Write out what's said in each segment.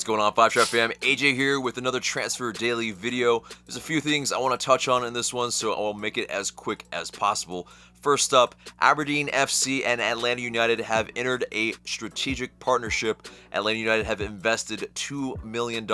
going on, 5-Trap fam? AJ here with another Transfer Daily video. There's a few things I want to touch on in this one, so I'll make it as quick as possible. First up, Aberdeen FC and Atlanta United have entered a strategic partnership. Atlanta United have invested $2 million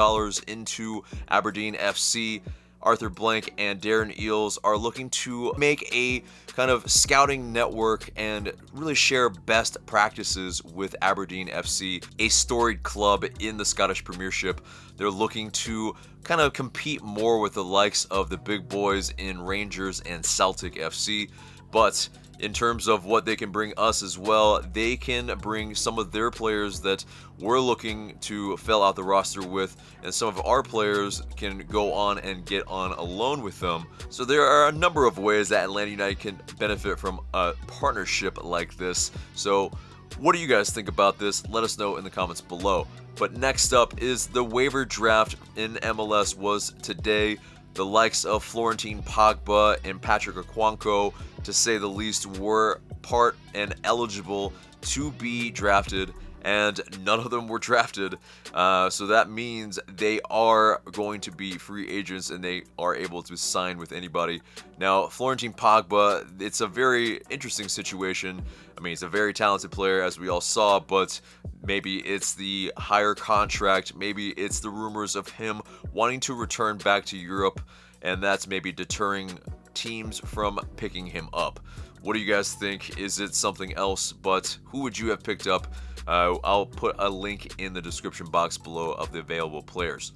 into Aberdeen FC. Arthur Blank and Darren Eales are looking to make a kind of scouting network and really share best practices with Aberdeen FC, a storied club in the Scottish Premiership. They're looking to kind of compete more with the likes of the big boys in Rangers and Celtic FC, but in terms of what they can bring us as well, they can bring some of their players that we're looking to fill out the roster with, and some of our players can go on and get on a loan with them. So there are a number of ways that Atlanta United can benefit from a partnership like this. So what do you guys think about this? Let us know in the comments below. But next up is the waiver draft in MLS was today. The likes of Florentine Pogba and Patrick Okonkwo, to say the least, were part and eligible to be drafted, and none of them were drafted. So that means they are going to be free agents and they are able to sign with anybody. Now, Florentine Pogba, it's a very interesting situation. I mean, he's a very talented player, as we all saw, but maybe it's the higher contract, maybe it's the rumors of him wanting to return back to Europe, and that's maybe deterring teams from picking him up. What do you guys think? Is it something else? But who would you have picked up? I'll put a link in the description box below of the available players.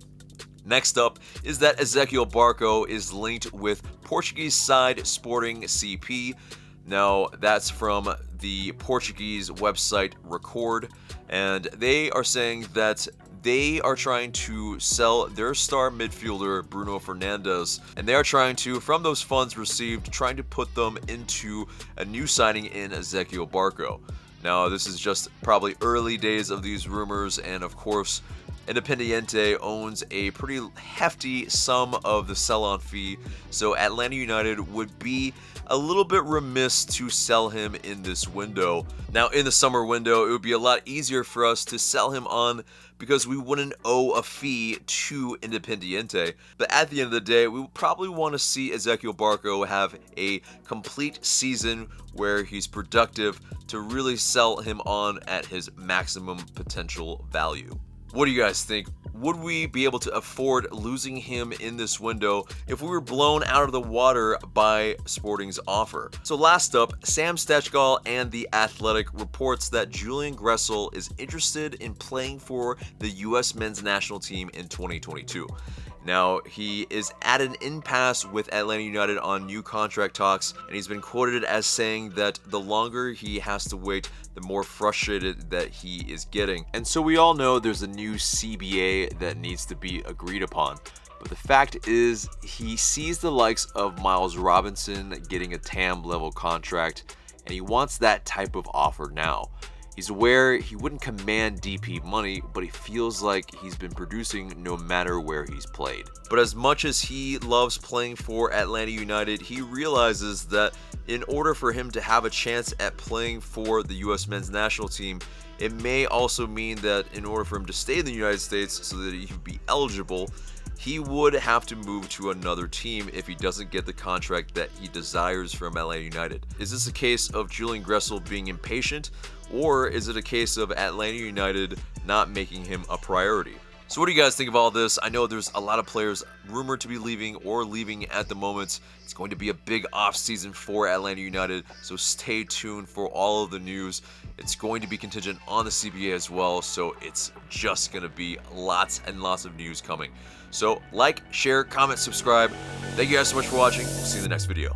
Next up is that Ezequiel Barco is linked with Portuguese side Sporting CP. Now, that's from the Portuguese website Record, and they are saying that they are trying to sell their star midfielder Bruno Fernandes, and they are trying to, from those funds received, trying to put them into a new signing in Ezequiel Barco. Now, this is just probably early days of these rumors, and of course, Independiente owns a pretty hefty sum of the sell-on fee, so Atlanta United would be a little bit remiss to sell him in this window. Now, in the summer window, it would be a lot easier for us to sell him on because we wouldn't owe a fee to Independiente. But at the end of the day, we probably want to see Ezequiel Barco have a complete season where he's productive to really sell him on at his maximum potential value. What do you guys think? Would we be able to afford losing him in this window if we were blown out of the water by Sporting's offer? So last up, Sam Stejskal and The Athletic reports that Julian Gressel is interested in playing for the U.S. men's national team in 2022. Now, he is at an impasse with Atlanta United on new contract talks, and he's been quoted as saying that the longer he has to wait, the more frustrated that he is getting. And so we all know there's a new CBA that needs to be agreed upon. But the fact is, he sees the likes of Miles Robinson getting a TAM level contract, and he wants that type of offer now. He's aware he wouldn't command DP money, but he feels like he's been producing no matter where he's played. But as much as he loves playing for Atlanta United, he realizes that in order for him to have a chance at playing for the U.S. men's national team, it may also mean that in order for him to stay in the United States so that he would be eligible, he would have to move to another team if he doesn't get the contract that he desires from Atlanta United. Is this a case of Julian Gressel being impatient, or is it a case of Atlanta United not making him a priority? So what do you guys think of all this? I know there's a lot of players rumored to be leaving or leaving at the moment. It's going to be a big offseason for Atlanta United, so stay tuned for all of the news. It's going to be contingent on the CBA as well, so it's just going to be lots and lots of news coming. So like, share, comment, subscribe. Thank you guys so much for watching. We'll see you in the next video.